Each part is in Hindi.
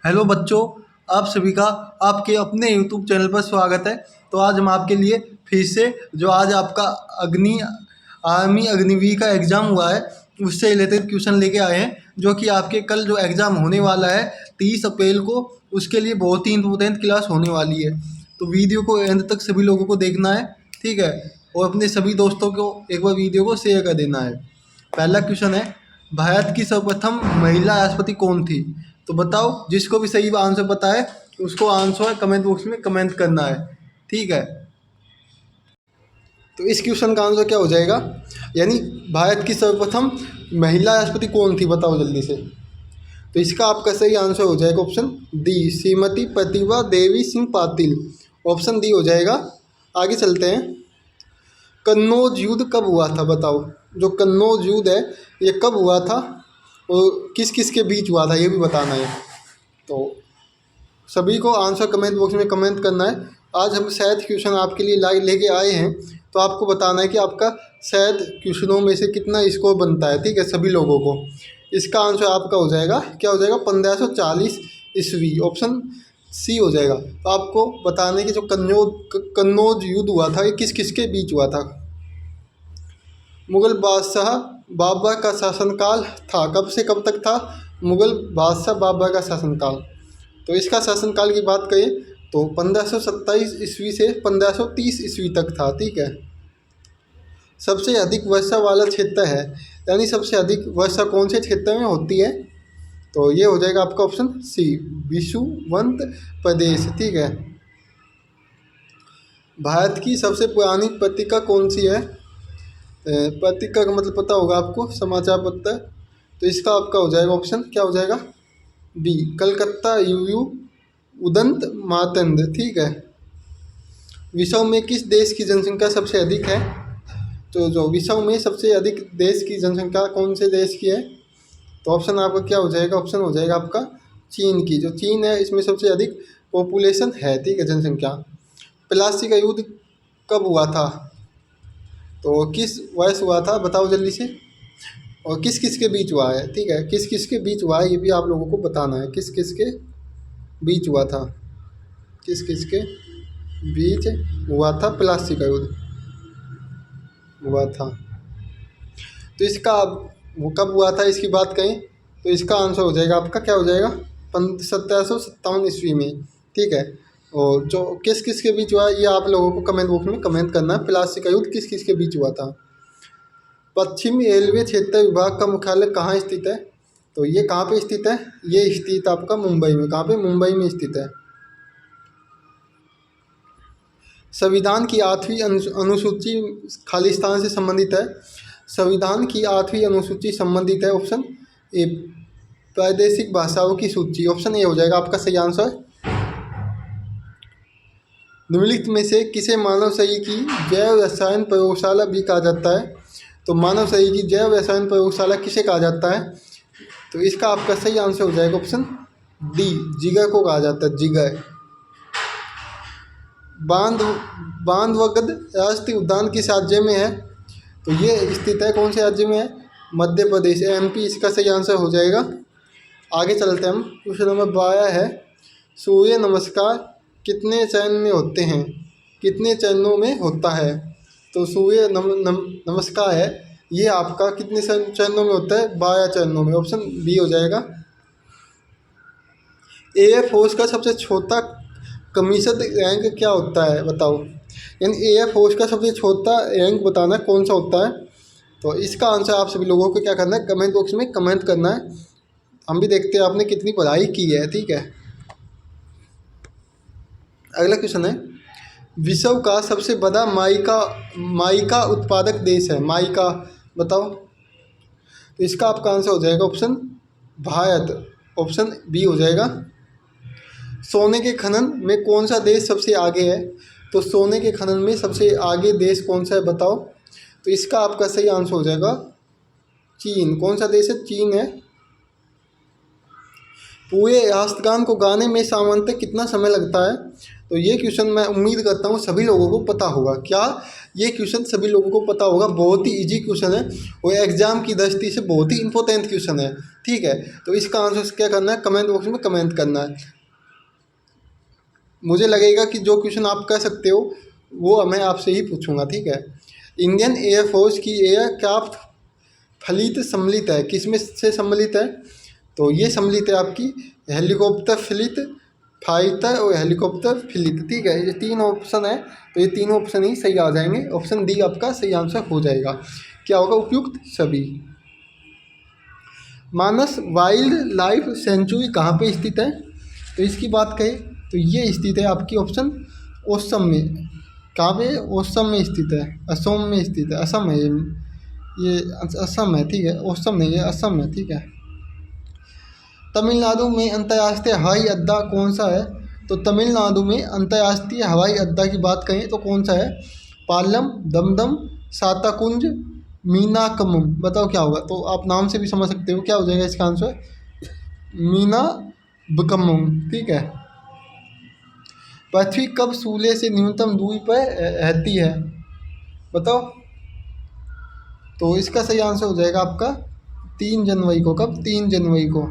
हेलो बच्चों, आप सभी का आपके अपने यूट्यूब चैनल पर स्वागत है। तो आज हम आपके लिए फिर से जो आज आपका अग्नि आर्मी अग्निवीर का एग्ज़ाम हुआ है उससे रिलेटेड क्वेश्चन लेके आए हैं, जो कि आपके कल जो एग्ज़ाम होने वाला है 30 अप्रैल को, उसके लिए बहुत ही इंपॉर्टेंट क्लास होने वाली है। तो वीडियो को एंड तक सभी लोगों को देखना है, ठीक है। और अपने सभी दोस्तों को एक बार वीडियो को शेयर कर देना है। पहला क्वेश्चन है, भारत की सर्वप्रथम महिला राष्ट्रपति कौन थी? तो बताओ, जिसको भी सही आंसर पता है उसको आंसर कमेंट बॉक्स में कमेंट करना है, ठीक है। तो इस क्वेश्चन का आंसर क्या हो जाएगा, यानी भारत की सर्वप्रथम महिला राष्ट्रपति कौन थी, बताओ जल्दी से। तो इसका आपका सही आंसर हो जाएगा option D, Shrimati Pratibha Devi Singh Patil. Option D हो जाएगा। आगे चलते हैं। कन्नौज युद्ध कब हुआ था, बताओ। जो कन्नौज युद्ध है ये कब हुआ था और किस किस के बीच हुआ था, ये भी बताना है। तो सभी को आंसर कमेंट बॉक्स में कमेंट करना है। आज हम शायद क्वेश्चन आपके लिए लाइव लेके आए हैं, तो आपको बताना है कि आपका शायद क्वेश्चनों में से कितना स्कोर बनता है, ठीक है, सभी लोगों को। इसका आंसर आपका हो जाएगा, क्या हो जाएगा, 1540 ईस्वी। ऑप्शन सी हो जाएगा। तो आपको बताने कि जो कन्नौज युद्ध हुआ था ये किस किस के बीच हुआ था। मुग़ल बादशाह बाबर का शासनकाल था, कब से कब तक था मुग़ल बादशाह बाबर का शासनकाल। तो इसका शासनकाल की बात करें तो 1527 ईस्वी से 1530 ईस्वी तक था, ठीक है। सबसे अधिक वर्षा वाला क्षेत्र है, यानी सबसे अधिक वर्षा कौन से क्षेत्र में होती है, तो ये हो जाएगा आपका ऑप्शन सी, विषुवंत प्रदेश, ठीक है। भारत की सबसे पुरानी पत्रिका कौन सी है? पत्रिका का मतलब पता होगा आपको, समाचार पत्र। तो इसका आपका हो जाएगा ऑप्शन, क्या हो जाएगा, बी, कलकत्ता यूयू उदंत मातंड, ठीक है। विश्व में किस देश की जनसंख्या सबसे अधिक है? तो जो विश्व में सबसे अधिक देश की जनसंख्या कौन से देश की है, तो ऑप्शन आपका क्या हो जाएगा, ऑप्शन हो जाएगा आपका चीन की। जो चीन है इसमें सबसे अधिक पॉपुलेशन है, ठीक है, जनसंख्या। प्लासी का युद्ध कब हुआ था, तो किस वर्ष हुआ था, बताओ जल्दी से। और किस किस के बीच हुआ है, ठीक है, किस किस के बीच हुआ है ये भी आप लोगों को बताना है। किस किस के बीच हुआ था, किस किस के बीच हुआ था प्लासी का युद्ध हुआ था। तो इसका वो कब हुआ था इसकी बात करें तो इसका आंसर हो जाएगा आपका, क्या हो जाएगा, 1757 ईस्वी में, ठीक है। और जो किस किस के बीच हुआ है ये आप लोगों को कमेंट बॉक्स में कमेंट करना है। प्लासी का युद्ध किस किस के बीच हुआ था। पश्चिमी रेलवे क्षेत्र विभाग का मुख्यालय कहाँ स्थित है, तो ये कहाँ पे स्थित है, ये स्थित आपका मुंबई में। कहाँ पे, मुंबई में स्थित है। संविधान की 8वीं अनुसूची खालिस्तान से संबंधित है। संविधान की 8वीं अनुसूची संबंधित है, ऑप्शन ए, प्रादेशिक भाषाओं की सूची। ऑप्शन ए हो जाएगा आपका सही आंसर। निम्नलिखित में से किसे मानव शरीर की जैव रसायन प्रयोगशाला भी कहा जाता है, तो मानव शरीर की जैव रसायन प्रयोगशाला किसे कहा जाता है, तो इसका आपका सही आंसर हो जाएगा ऑप्शन डी, जिगर को कहा जाता है, जिगर। बांधवगढ़ राष्ट्रीय उद्यान किस राज्य में है, तो ये स्थित है कौन से राज्य में है, मध्य प्रदेश, एमपी, इसका सही आंसर हो जाएगा। आगे चलते हैं हम। क्वेश्चन नंबर 12 है, सूर्य नमस्कार कितने चरण में होते हैं, कितने चरणों में होता है। तो सूर्य नमस्कार है ये आपका कितने चरणों में होता है, 12 चरणों में। ऑप्शन बी हो जाएगा। एयर फोर्स का सबसे छोटा कमीशन रैंक क्या होता है, बताओ। यानी एयर फोर्स का सबसे छोटा रैंक बताना कौन सा होता है। तो इसका आंसर आप सभी लोगों को क्या करना है, कमेंट बॉक्स में कमेंट करना है। हम भी देखते हैं आपने कितनी पढ़ाई की है, ठीक है। अगला क्वेश्चन है, विश्व का सबसे बड़ा माइका उत्पादक देश है, माइका, बताओ। तो इसका आपका आंसर हो जाएगा ऑप्शन भारत, ऑप्शन बी हो जाएगा। सोने के खनन में कौन सा देश सबसे आगे है, तो सोने के खनन में सबसे आगे देश कौन सा है, बताओ। तो इसका आपका सही आंसर हो जाएगा चीन। कौन सा देश है, चीन है। पूरे राष्ट्रगान को गाने में सामान्यतः कितना समय लगता है, तो ये क्वेश्चन मैं उम्मीद करता हूँ सभी लोगों को पता होगा। क्या ये क्वेश्चन सभी लोगों को पता होगा? बहुत ही इजी क्वेश्चन है और एग्जाम की दृष्टि से बहुत ही इंपॉर्टेंट क्वेश्चन है। ठीक है, तो इसका आंसर क्या करना है, कमेंट बॉक्स में कमेंट करना है। मुझे लगेगा कि जो क्वेश्चन आप कर सकते हो वो मैं आपसे ही पूछूंगा। ठीक है, इंडियन एयरफोर्स की एयरक्राफ्ट फलीत सम्मिलित है, किस में से सम्मिलित है? तो ये सम्मिलित है आपकी हेलीकॉप्टर फ्लीट, फाइटर और हेलीकॉप्टर फ्लीट। ठीक है, ये 3 ऑप्शन है, तो ये 3 ऑप्शन ही सही आ जाएंगे। ऑप्शन डी आपका सही आंसर हो जाएगा। क्या होगा? उपयुक्त सभी। मानस वाइल्ड लाइफ सेंचुरी कहाँ पे स्थित है? तो इसकी बात करें तो ये स्थित है आपकी ऑप्शन ओसम में। कहाँ पे? ओसम में स्थित है, असम में स्थित है, असम है ये असम है। ठीक है, ओसम नहीं है, असम है। ठीक है, तमिलनाडु में अंतर्राष्ट्रीय हवाई अड्डा कौन सा है? तो तमिलनाडु में अंतर्राष्ट्रीय हवाई अड्डा की बात करें तो कौन सा है? पालम, दमदम, साताकुंज, मीनाकमम। बताओ क्या होगा? तो आप नाम से भी समझ सकते हो क्या हो जाएगा इसका आंसर, मीना बकमम। ठीक है, पृथ्वी कब सूर्य से न्यूनतम दूरी पर रहती है? बताओ। तो इसका सही आंसर हो जाएगा आपका 3 जनवरी को। कब? 3 जनवरी को।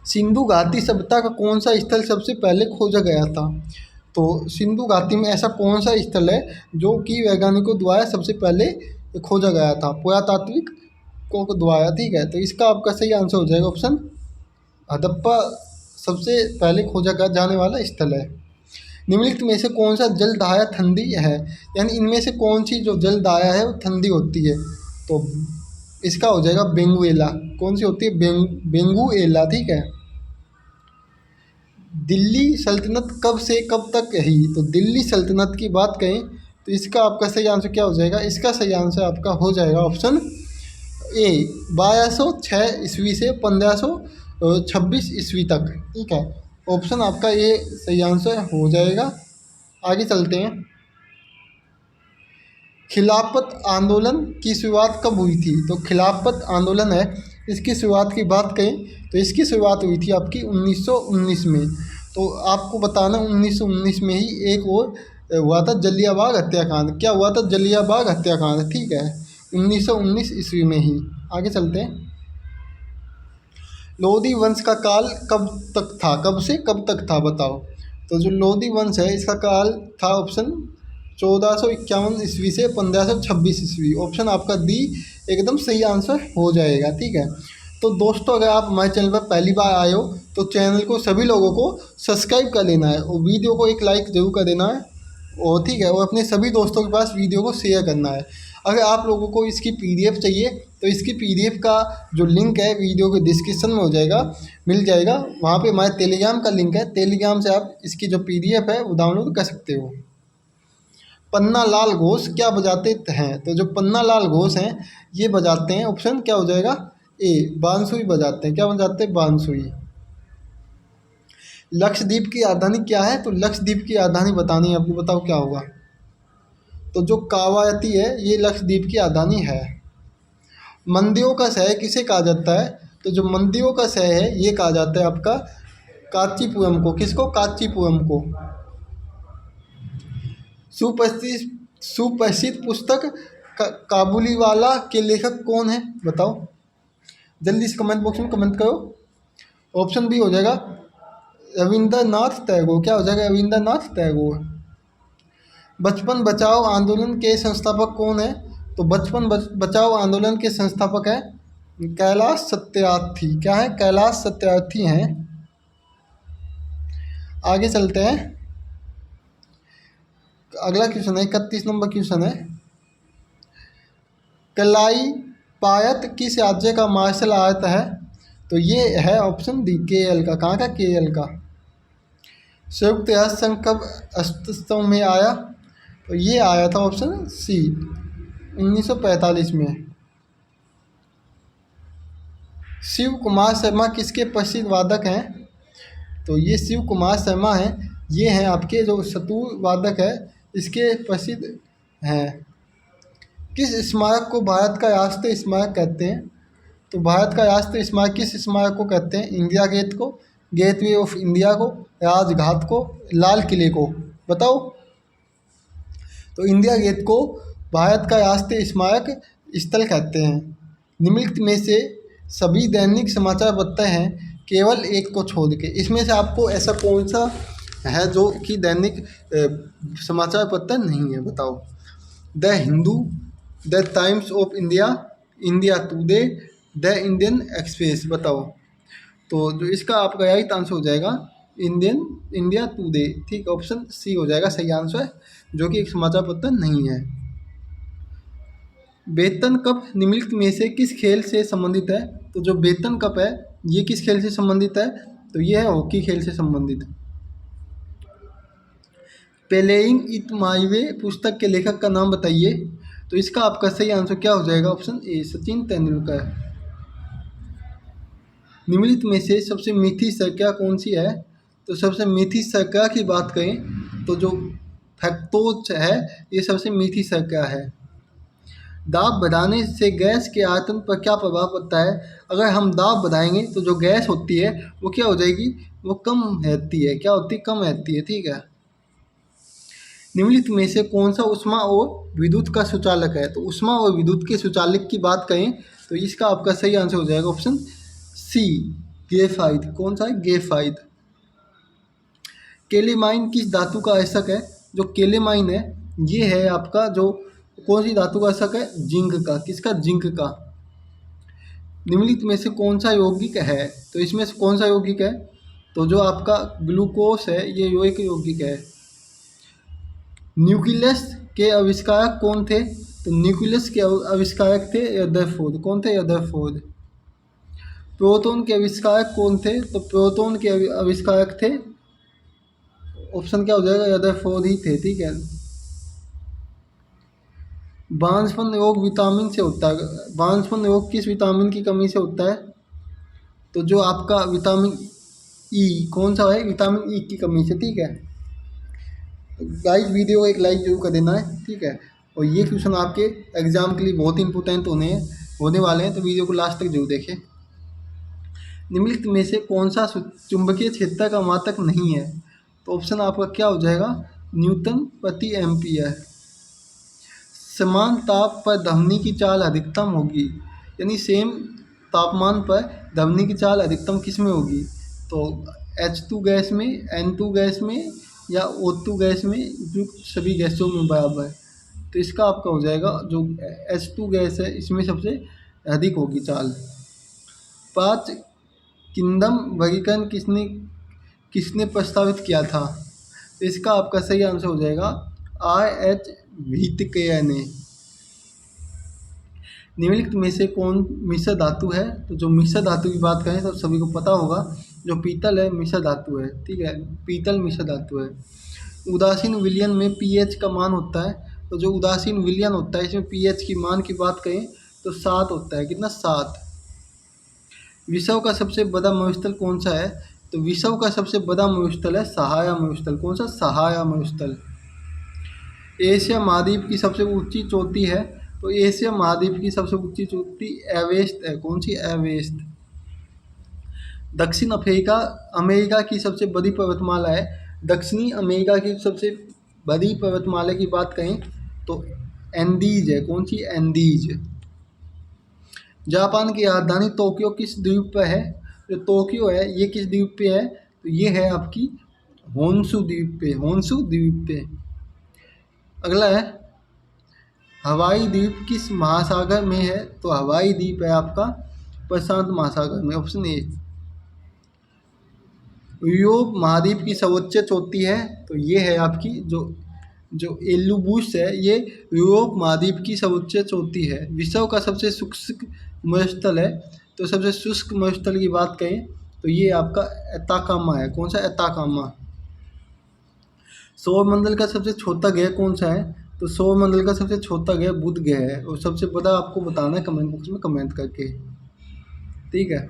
सिंधु घाटी सभ्यता का कौन सा स्थल सबसे पहले खोजा गया था? तो सिंधु घाटी में ऐसा कौन सा स्थल है जो कि वैज्ञानिकों द्वारा सबसे पहले खोजा गया था, पुरातात्विक को द्वारा? ठीक है, तो इसका आपका सही आंसर हो जाएगा ऑप्शन हड़प्पा सबसे पहले खोजा जाने वाला स्थल है। निम्नलिखित में से कौन सा जलधारा ठंडी है? यानी इनमें से कौन सी जो जलधारा है वो ठंडी होती है? तो इसका हो जाएगा बेंगुएला। कौन सी होती है? बेंगुएला। ठीक है, दिल्ली सल्तनत कब से कब तक रही? तो दिल्ली सल्तनत की बात करें तो इसका आपका सही आंसर क्या हो जाएगा? इसका सही आंसर आपका हो जाएगा ऑप्शन ए 1206 ईस्वी से 1526 ईस्वी तक। ठीक है, ऑप्शन आपका ये सही आंसर हो जाएगा। आगे चलते हैं। खिलाफत आंदोलन की शुरुआत कब हुई थी? तो खिलाफत आंदोलन है, इसकी शुरुआत की बात करें तो इसकी शुरुआत हुई थी आपकी 1919 में। तो आपको बताना 1919 में ही एक और हुआ था जलियांवाला हत्याकांड। क्या हुआ था? जलियांवाला हत्याकांड। ठीक है, 1919 ईस्वी में ही। आगे चलते हैं। लोधी वंश का काल कब तक था? कब से कब तक था बताओ। तो जो लोधी वंश है इसका काल था ऑप्शन 1451 ईस्वी से 1526 ईस्वी। ऑप्शन आपका डी एकदम सही आंसर हो जाएगा। ठीक है, तो दोस्तों अगर आप हमारे चैनल पर पहली बार आए हो तो चैनल को सभी लोगों को सब्सक्राइब कर लेना है और वीडियो को एक लाइक ज़रूर कर देना है। और ठीक है, और अपने सभी दोस्तों के पास वीडियो को शेयर करना है। अगर आप लोगों को इसकी पीडीएफ चाहिए तो इसकी पीडीएफ का जो लिंक है वीडियो के डिस्क्रिप्शन में हो जाएगा, मिल जाएगा। वहाँ पे हमारे टेलीग्राम का लिंक है, टेलीग्राम से आप इसकी जो पीडीएफ है वो डाउनलोड कर सकते हो। पन्नालाल घोष क्या बजाते हैं? तो जो पन्नालाल घोष हैं ये बजाते हैं, ऑप्शन क्या हो जाएगा ए बांसुरी बजाते हैं। क्या बजाते हैं? बांसुरी। लक्षद्वीप की राजधानी क्या है? तो लक्षद्वीप की राजधानी बतानी है आपको, बताओ क्या होगा। तो जो कावायती है ये लक्षद्वीप की राजधानी है। मंदिरों का शहर किसे कहा जाता है? तो जो मंदिरों का शहर है ये कहा जाता है आपका कांचीपुरम को। किसको? कांचीपुरम को। सुप्रसिद्ध पुस्तक काबुलीवाला के लेखक कौन है? बताओ जल्दी से कमेंट बॉक्स में कमेंट करो। ऑप्शन बी हो जाएगा रविंद्रनाथ टैगोर। क्या हो जाएगा? रविंद्रनाथ टैगोर। बचपन बचाओ आंदोलन के संस्थापक कौन है? तो बचपन बचाओ आंदोलन के संस्थापक है कैलाश सत्यार्थी। क्या है? कैलाश सत्यार्थी हैं। आगे चलते हैं। अगला क्वेश्चन है 31 नंबर क्वेश्चन है, कलाई पायत किस राज्य का मार्शल आर्ट है? तो ये है ऑप्शन डी केएल का। कहाँ का? केएल का। संयुक्त राष्ट्र संघ कब अस्तित्व में आया? तो ये आया था ऑप्शन सी 1945 में। शिव कुमार शर्मा किसके प्रसिद्ध वादक हैं? तो ये शिव कुमार शर्मा हैं, ये हैं आपके जो सतूर वादक है इसके प्रसिद्ध हैं। किस स्मारक को भारत का राष्ट्रीय स्मारक कहते हैं? तो भारत का राष्ट्रीय स्मारक किस स्मारक को कहते हैं? इंडिया गेट को, गेटवे ऑफ इंडिया को, राजघाट को, लाल किले को? बताओ। तो इंडिया गेट को भारत का राष्ट्रीय स्मारक स्थल कहते हैं। निम्नलिखित में से सभी दैनिक समाचार पत्र हैं केवल एक को छोड़ के। इसमें से आपको ऐसा कौन सा है जो कि दैनिक समाचार पत्र नहीं है? बताओ। The Hindu, the times of India, India today, the Indian express? बताओ। तो जो इसका आपका राइट आंसर हो जाएगा इंडिया टुडे। ठीक, ऑप्शन सी हो जाएगा सही आंसर, जो कि एक समाचार पत्र नहीं है। वेतन कप निम्नलिखित में से किस खेल से संबंधित है? तो जो वेतन कप है ये किस खेल से संबंधित है? तो ये है हॉकी खेल से संबंधित। प्लेइंग इट माई वे पुस्तक के लेखक का नाम बताइए। तो इसका आपका सही आंसर क्या हो जाएगा? Option A, Sachin Tendulkar. निम्नलिखित में से सबसे मीठी शर्करा कौन सी है? तो सबसे मीठी शर्करा की बात करें तो जो फ्रक्टोज है ये सबसे मीठी शर्करा है। दाब बढ़ाने से गैस के आयतन पर क्या प्रभाव पड़ता है? अगर हम दाब बढ़ाएंगे तो जो गैस होती है वो क्या हो जाएगी? वो कम रहती है। क्या होती है? कम रहती है। ठीक है। निम्नलिखित में से कौन सा ऊष्मा और विद्युत का सुचालक है? तो ऊष्मा और विद्युत के सुचालक की बात करें तो इसका आपका सही आंसर हो जाएगा ऑप्शन सी, ग्रेफाइट। कौन सा है? ग्रेफाइट। केलेमाइन किस धातु का आवश्यक है? जो केलेमाइन है ये है आपका जो कौन सी धातु का आवश्यक है? जिंक का। किसका? जिंक का। निम्नलिखित में से कौन सा यौगिक है? तो इसमें से कौन सा यौगिक है? तो जो आपका ग्लूकोस है ये एक यौगिक है। न्यूक्लियस के आविष्कारक कौन थे? तो न्यूक्लियस के आविष्कारक थे रदरफोर्ड। कौन थे? रदरफोर्ड। प्रोटॉन के आविष्कारक कौन थे? तो प्रोटॉन के आविष्कारक थे, ऑप्शन क्या हो जाएगा? रदरफोर्ड ही थे। ठीक है। बांझपन रोग विटामिन से होता है। बांझपन रोग किस विटामिन की कमी से होता है? तो जो आपका विटामिन ई, कौन सा है? विटामिन ई की कमी से। ठीक है। गाइस वीडियो को एक लाइक जरूर कर देना है। ठीक है। और ये क्वेश्चन आपके एग्जाम के लिए बहुत इंपॉर्टेंट होने वाले हैं, तो वीडियो को लास्ट तक जरूर देखें। निम्नलिखित में से कौन सा चुंबकीय क्षेत्र का मात्रक नहीं है? तो ऑप्शन आपका क्या हो जाएगा? न्यूटन प्रति एम्पियर। समान ताप पर ध्वनि की चाल अधिकतम होगी, यानी सेम तापमान पर ध्वनि की चाल अधिकतम किस में होगी? तो H2 गैस में, N2 गैस में या O2 गैस में, जो सभी गैसों में बराबर। तो इसका आपका हो जाएगा जो H2 गैस है इसमें सबसे अधिक होगी चाल। 5 किंगडम वर्गीकरण किसने प्रस्तावित किया था? तो इसका आपका सही आंसर हो जाएगा R.H. व्हिटकेयर ने। निम्नलिखित में से कौन मिश्र धातु है? तो जो मिश्र धातु की बात करें तो सभी को पता होगा जो पीतल है मिश्र धातु है। ठीक है। पीतल मिश्र धातु है। उदासीन विलयन में पीएच का मान होता है। तो जो उदासीन विलयन होता है इसमें पीएच की मान की बात करें तो 7 होता है। कितना? 7। विश्व का सबसे बड़ा मरुस्थल कौन सा है? तो विश्व का सबसे बड़ा मरुस्थल है सहारा मरुस्थल। कौन सा? सहारा मरुस्थल। एशिया महाद्वीप की सबसे ऊंची चोटी है? तो एशिया महाद्वीप की सबसे ऊंची चोटी एवेरेस्ट है। कौन सी? एवेरेस्ट। दक्षिण अमेरिका की सबसे बड़ी पर्वतमाला है। दक्षिणी अमेरिका की सबसे बड़ी पर्वतमाला की बात करें तो एंडीज है। कौन सी? एंडीज। जापान की राजधानी टोक्यो किस द्वीप पर है? जो टोक्यो है ये किस द्वीप पे है? तो ये है आपकी होन्शु द्वीप पे। होन्शु द्वीप पे। अगला है हवाई द्वीप किस महासागर में है? तो हवाई द्वीप है आपका प्रशांत महासागर में। Option A. यूरोप महाद्वीप की सर्वोच्च चोटी है? तो ये है आपकी जो एलुबुस है ये यूरोप महाद्वीप की सर्वोच्च चोटी है। विश्व का सबसे शुष्क मरुस्थल है? तो सबसे शुष्क मरुस्थल की बात करें तो ये आपका एताकामा है। कौन सा? एताकामा। सौरमंडल का सबसे छोटा ग्रह कौन सा है? तो सौरमंडल का सबसे छोटा ग्रह बुध ग्रह है और सबसे बड़ा आपको बताना है कमेंट बॉक्स में कमेंट करके। ठीक है।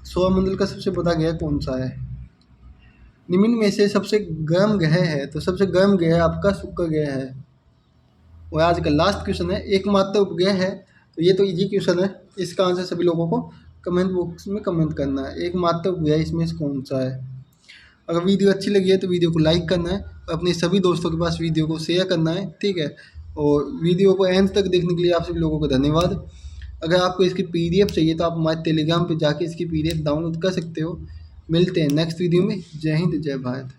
सौरमंडल का सबसे बड़ा ग्रह कौन सा है? निम्न में से सबसे गर्म ग्रह है? तो सबसे गर्म ग्रह आपका शुक्र ग्रह है। और आज का लास्ट क्वेश्चन है एकमात्र उपग्रह है? तो ये तो इजी क्वेश्चन है, इसका आंसर सभी लोगों को कमेंट बॉक्स में कमेंट करना है। एकमात्र भैया इसमें से कौन सा है। अगर वीडियो अच्छी लगी है तो वीडियो को लाइक करना है, अपने सभी दोस्तों के पास वीडियो को शेयर करना है, ठीक है। और वीडियो को एंड तक देखने के लिए आप सभी लोगों को धन्यवाद। अगर आपको इसकी पीडीएफ चाहिए तो आप हमारे टेलीग्राम पे जाके इसकी पीडीएफ डाउनलोड कर सकते हो। मिलते हैं नेक्स्ट वीडियो में। जय हिंद, जय भारत।